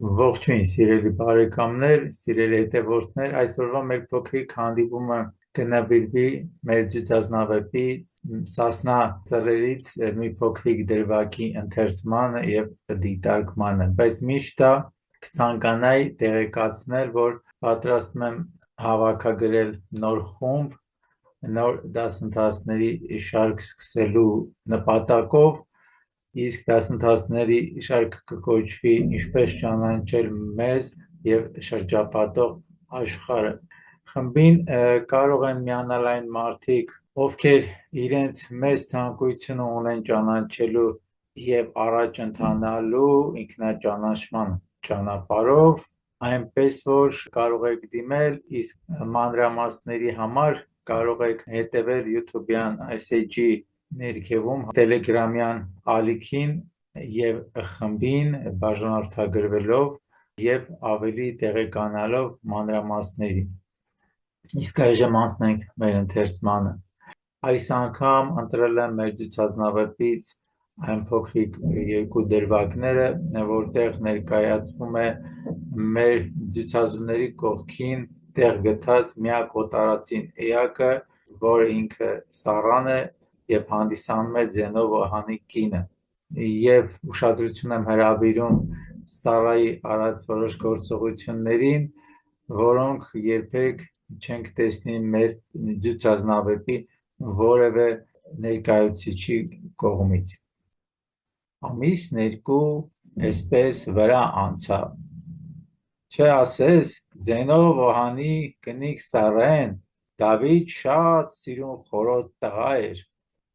Ողջույն, սիրելի բարեկամներ, սիրելի հետևորդներ, այսօրվա մեր փոքրիկ հանդիպումը կնվիրվի մեր ձուծազնավեպի Սասնա ծռերից մի փոքրիկ դրվագի ընթերցմանը եւ դիտարկմանը, բայց միշտ դա կցանկանայի տեղեկացնել, որ պատրաստում եմ հավաքագրել նոր խումբ, նոր դասընթացների շարք սկսելու նպատակով, իսկ դասընթացների շարքը կկոչվի «Ինչպես ճանաչել մեզ և շրջապատող աշխարհը»։ Խմբին կարող են միանալ այն մարդիկ, ովքեր իրենց մեծ ցանկությունը ունեն ճանաչելու և առաջ ընթանալու ինքնաճանաչման ճանապարհով, այնպես որ կարող եք դիմել, իսկ մանրամասների համար կարող եք հետևել YouTube-յան ICG ներքևում տելեգրամյան ալիքին և խմբին բաժանորդագրվելով և ավելի տեղեկանալով մանրամասներին։ Իսկ այժմ անցնենք մեր ընթերցմանը։ Այս անգամ ընտրել եմ մեր ձուծազնավեպից այն փոքրիկ երկու դրվագները, որտեղ ներկայացվում է մեր ձուծազուների կողքին տեղ գտած միակ օտարածին էակը, որը ինքը Սառան է և հանդիսանում է Ձենո Վահանի կինը, և ուշադրություն եմ հրավիրում Սառայի արած որոշ գործողություններին, որոնք երբեք չենք տեսնի մեր ձուծազնավեպի որևէ ներկայացուցիչի կողմից։ Ամիսն երկու էսպես վրա անցավ, չէ ասես Ձենո Վահանի կնիկ Սառեն Դավիթ շատ սիրուն խորոտ տղա էր,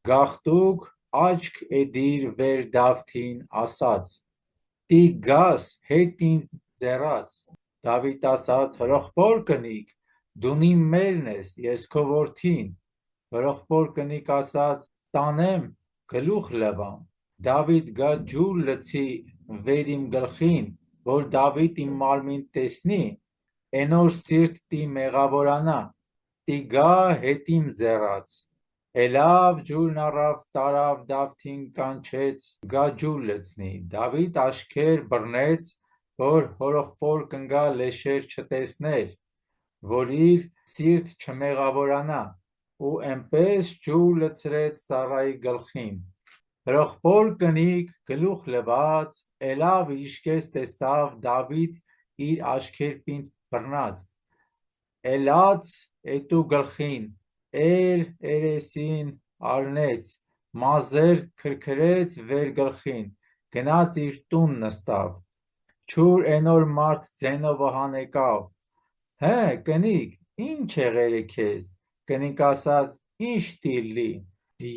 գաղտուկ աչք էդիր վեր Դավթին ասաց. «Տի գաս հետ ինձ ձեռաց»։ Դավիթ ասաց. «Հրոխբոր կնիկ, դու իմ մերն ես, ես քո որդին»։ Հրոխբոր կնիկ ասաց. «Տանեմ, գլուխ լվամ»։ Դավիթ գա ջուր լցի վեր իմ գլխին, որ Դավիթ իմ մարմին տեսնի, էնոր սիրտ տի մեղավորանա, տի գա հետ իմ ձեռաց։ Էլավ ջուրն առավ, տարավ, Դավթին կանչեց, գա ջուր լցնի։ Դավիթ աչքեր բռնեց, որ հորոխբոր կնգա լեշեր չտեսներ, որ իր սիրտ չմեղավորանա, ու էնպես ջուր լցրեց Սառայի գլխին։ Հրոխբոր կնիկ գլուխ լված, էլավ իշխես տեսավ Դավիթ իր աչքեր պինդ բռնած, էլաց էտու գլխին, երեսին առնեց, մազեր քրքրեց վեր գլխին, գնաց իր տուն նստավ։ Չուր էնոր մարդ Ձենո Վահան եկավ. «Հը, կնիկ, ի՞նչ եղել է քեզ»։ Կնիկ ասաց. «Ի՞նչ տիլլի,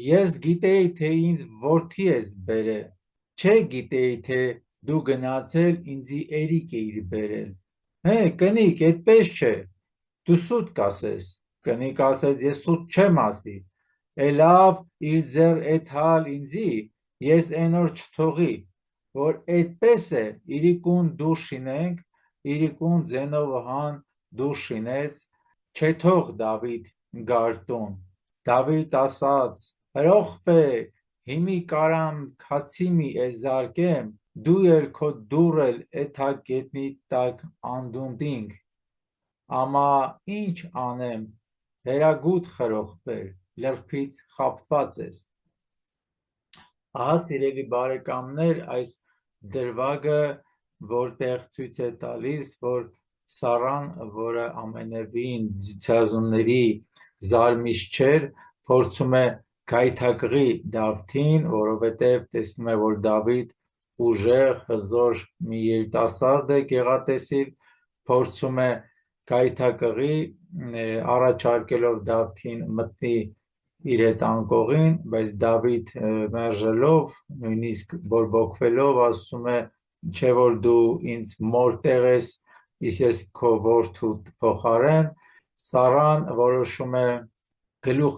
ես գիտեի, թե ինձ որդի ես բերել, չէ գիտեի, թե դու գնացել ինձի էրիկ էիր բերել»։ Հը, կնիկ, էդպես չէ, դու սուտ կասես։ Կնիկ ասեց. «Ես սուտ չեմ ասի»։ Էլավ իր ձեռ էթալ ինձի, ես էնոր չթողի, որ էդպես է իրիկուն դուռ շինենք, իրիկուն Ձենո Վահան դուռ շինեց, չեթող Դավիթ գար տուն։ Դավիթ ասաց. «Հրոխբեկ, հիմի կարամ քացիմի էզարկեմ, դու էլ քո դուռն էթա գետնի տակ անդունդինգ, ամա ի՞նչ անեմ, հերագուտ խրոխբեր, լրբից խաբված ես»։ Ահա, սիրելի բարեկամներ, այս դրվագը, որտեղ ցույց է տալիս, որ Սառան, որը ամենևին ձուծազուների զարմիչ չէր, փորձում է գայթակղի Դավթին, որովհետև տեսնում է, որ Դավիթ ուժեղ, հզոր մի երիտասարդ է գեղատեսիլ, փորձում է գայթակղի, առաջարկելով Դավթին մտնի իր հետ անկողին, բայց Դավիթ մերժելով, նույնիսկ բորբոքվելով, ասում է. «Չէ որ դու ինձ մոր տեղ ես, իսկ ես քո որդու փոխարեն»։ Սառան որոշում է գլուխ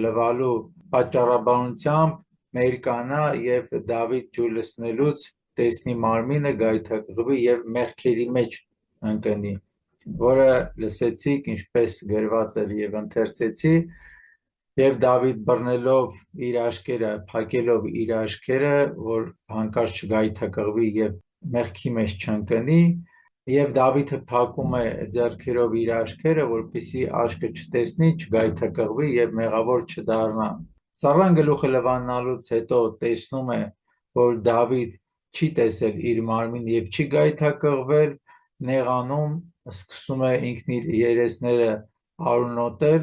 լվալու պատճառաբանությամբ մերկանա և Դավիթ ջուր լցնելուց տեսնի մարմինը, գայթակղվի և մեղքերի մեջ ընկնի, որը լսեցիք, ինչպես գրված էր և ընթերցեցի, Եվ Դավիթ բռնելով իր աշկերը, փակելով իր աշկերը, որ հանկարծ չգայթակղվի եւ մեղքի մեջ չընկնի, եւ Դավիթը փակում է ձեռքերով իր աշկերը, որպեսզի աշկը չտեսնի, չգայթակղվի եւ մեղավոր չդառնա։ Սառան գլուխը լվանալուց հետո տեսնում է, որ Դավիթ չի տեսել իր մարմին եւ չի գայթակղվել, նեղանում, սկսում է ինքն իր երեսները արունոտել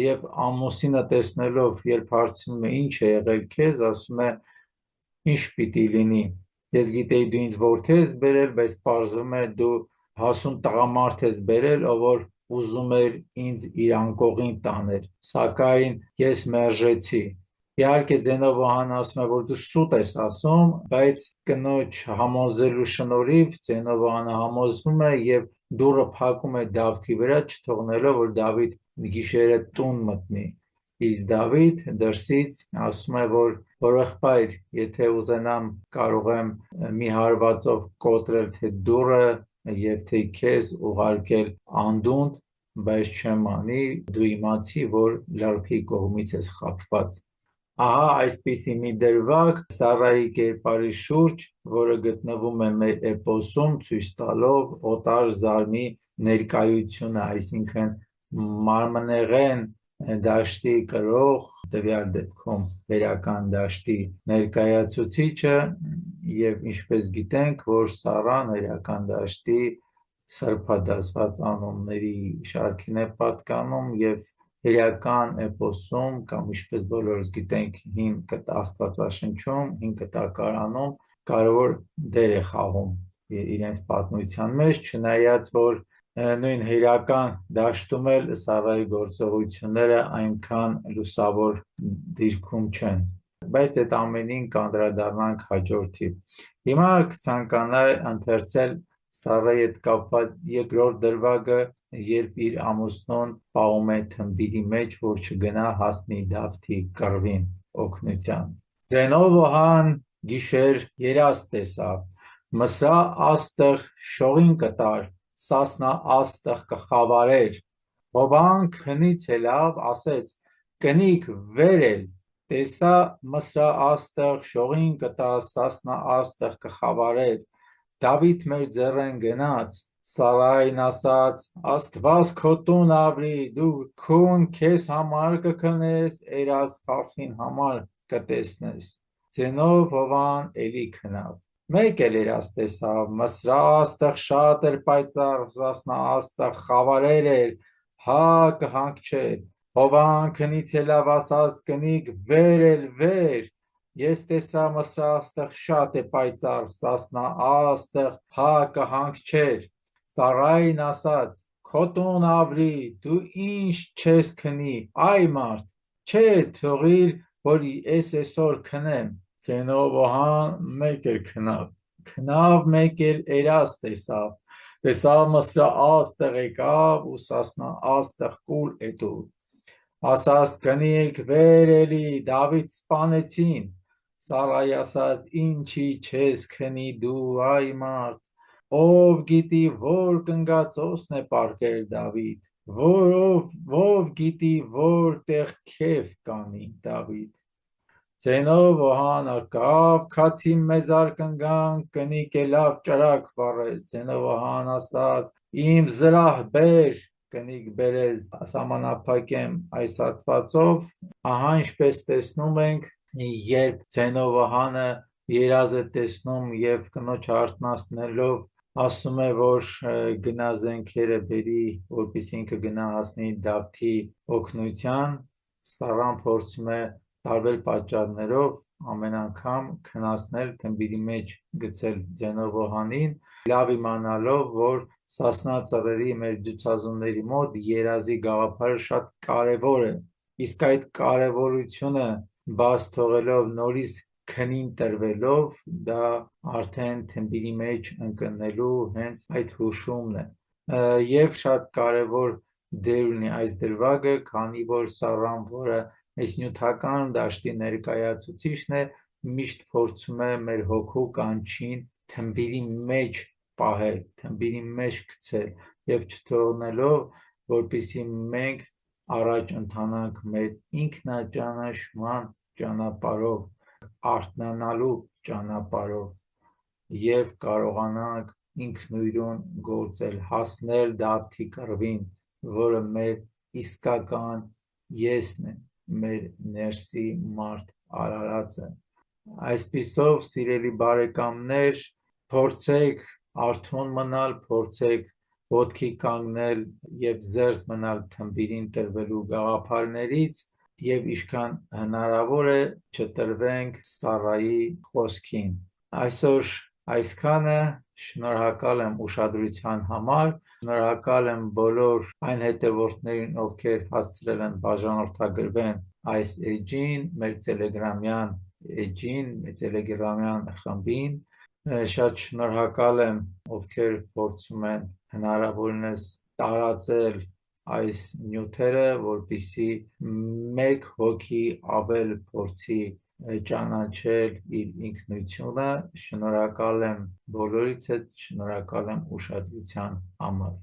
եւ ամուսինը տեսնելով, երբ հարցնում է ինչ է եղել քեզ, ասում է ինչ պիտի լինի։ Ես գիտեի դու ինձ որդի ես բերել, բայց պարզվում է դու հասուն տղամարդ ես բերել, ով որ ուզում էր ինձ իր անկողին տանել, սակայն ես մերժեցի։ Իհարկե Զենով Վահանը ասում է, որ դու սուտ ես ասում, բայց կնոջ համոզելու շնորհիվ Զենով Վահանը համոզվում է եւ դուռը փակում է Դավթի վրա, չթողնելով որ Դավիթ գիշերը տուն մտնի։ Իսկ Դավիթ դրսից ասում է, որ եղբայր, եթե ուզենամ, կարող եմ մի հարվածով կոտրել թե դուռը եւ թե քեզ ուղարկել անդունդ, բայց չեմ անի, դու իմացի, որ լարբի կողմից ես խաբված։ Ահա այսպիսի մի դրվագ Սառայի կերպարի շուրջ, որը գտնվում է մեր էպոսում, ցույց տալով օտար զարմի ներկայությունը, այսինքն մարմնեղեն դաշտի կրող, տվյալ դեպքում վերական դաշտի ներկայացուցիչը եւ ինչպես գիտենք, որ Սառան վերական դաշտի սրբադասված անունների շարքին է պատկանում եւ հերական էպոսում կամ ինչպես բոլորս գիտենք հին Աստվածաշնչում, հին կտակարանում կարևոր դեր է խաղում իրենց պատմության մեջ, չնայած որ նույն հերական դաշտում էլ Սառայի գործողությունները այնքան լուսավոր դիրքում չեն, բայց այդ ամենին կանդրադառնանք հաջորդի։ Հիմա կցանկանայի ընթերցել Սառայի հետ կապված երկրորդ դրվագը, երբ իր ամուսնուն պահում է թմբիրի մեջ, որ չգնա հասնի Դավթի կռվին օգնության։ Ձենով Վահան գիշեր երազ տեսավ, մսրա աստղ շողին կտար, սասնա աստղ կխավարեր, Հովանք հնից ելավ, ասեց կնիկ վեր էլ, տեսա մսրա աստղ շողին կտա, սասնա աստղ կխավարեր, Դավիթ մեր ձեռեն գնաց, Սառային ասաց, Աստված քո տուն ապրի, դու քուն քեզ համար կքնես, երազ խարխին համար կտեսնես։ Ձենով Հովան էլի քնավ։ Մեկ էլ երազ տեսավ, մսրա աստղ շատ էր պայծառ, սասնա աստղ խավարեր էր, հա կհանգչեր։ Հովան քնից ելավ, ասաց կնիկ վեր էլ վեր, ես տեսա մսրա աստղ շատ է պայծառ, սասնա աստղ հա կհանգչեր։ Սառային ասաց, քո տուն ապրի, դու ինչ չես քնի, այ մարդ, չէ թողիր, որ ես այսօր քնեմ։ Ձենով Վահան մեկ էլ քնավ մեկ էլ երազ տեսավ մսրա աստղ եկավ ու սասնա աստղ կուլ էտու։ Ասաց կնիկ վեր էլի, Դավիթ սպանեցին։ Սառայի ասաց ինչի չես քնի դու այ մարդ, ով գիտի որ կնգացոցն է պառկել Դավիթ, ով գիտի որտեղ քեֆ կանի Դավիթ։ Ձենով Վահան արկավ, քացի մեզար կնգանք, կնիկ լավ ճրակ վառեց։ Ձենով Վահան ասաց իմ զրահ բեր, կնիկ բերեց, սահմանափակեմ այս հատվածով, ահա ինչպես տեսնում ենք, երբ Ձենով Վահանը երազ է տեսնում եւ կնոջ արթնացնելով ասում է, որ գնա զենքերը բերի, որպեսզի ինքը գնա հասնի Դավթի օգնության, Սառան փորձում է տարբեր պատճառներով ամեն անգամ քնացնել, թմբիրի մեջ գցել Ձենով Վահանին, լավ իմանալով, որ Սասնա ծռերի մեր ջութազունների մոտ երազի գաղափարը շատ կարևոր է, իսկ այդ կարևորությունը բաց թողելով նորից քնին տրվելով, դա արդեն թմբիրի մեջ ընկնելու հենց այդ հուշումն է։ Եվ շատ կարևոր դեր ունի այս դրվագը, քանի որ Սառան, որը այս նյութական դաշտի ներկայացուցիչն է, միշտ փորձում է մեր հոգու կանչին թմբիրի մեջ պահել, թմբիրի մեջ գցել եւ չթողնելով, որպեսզի մենք առաջ ընթանանք մեր ինքնաճանաչման ճանապարհով, արթնանալու ճանապարհով եւ կարողանանք ինքնուրույն գործել, հասնել Դավթի կռվին, որը մեր իսկական եսն է, մեր ներսի մարդ արարածը։ Այսպիսով, սիրելի բարեկամներ, փորձեք արթուն մնալ, փորձեք ոտքի կանգնել եւ զերծ մնալ թմբիրին տրվելու գաղափարներից եւ ինչքան հնարավոր է չտրվենք Սառայի խոսքին։ Այսօր այսքանը, շնորհակալ եմ ուշադրության համար, շնորհակալ եմ բոլոր այն հետևորդներին, ովքեր հասցրել են բաժանորդագրվեն այս էջին, մեր տելեգրամյան էջին, տելեգրամյան խմբին, շատ շնորհակալ եմ, ովքեր փորձում են հնարավորինս տարածել այս նյութերը, որպեսզի մեկ հոգի ավել փորձի ճանաչել իր ինքնությունը, շնորհակալ եմ բոլորիցս, շնորհակալ եմ ուշադրության համար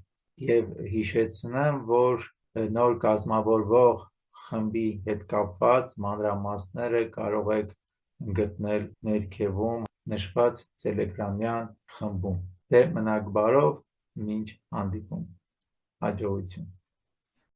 եւ հիշեցնեմ, որ նոր կազմավորվող խմբի հետ կապված մանրամասները կարող եք գտնել ներքևում նշված տելեգրամյան խմբում։ Դե մնաք բարով, մինչ հանդիպում, հաջողություն։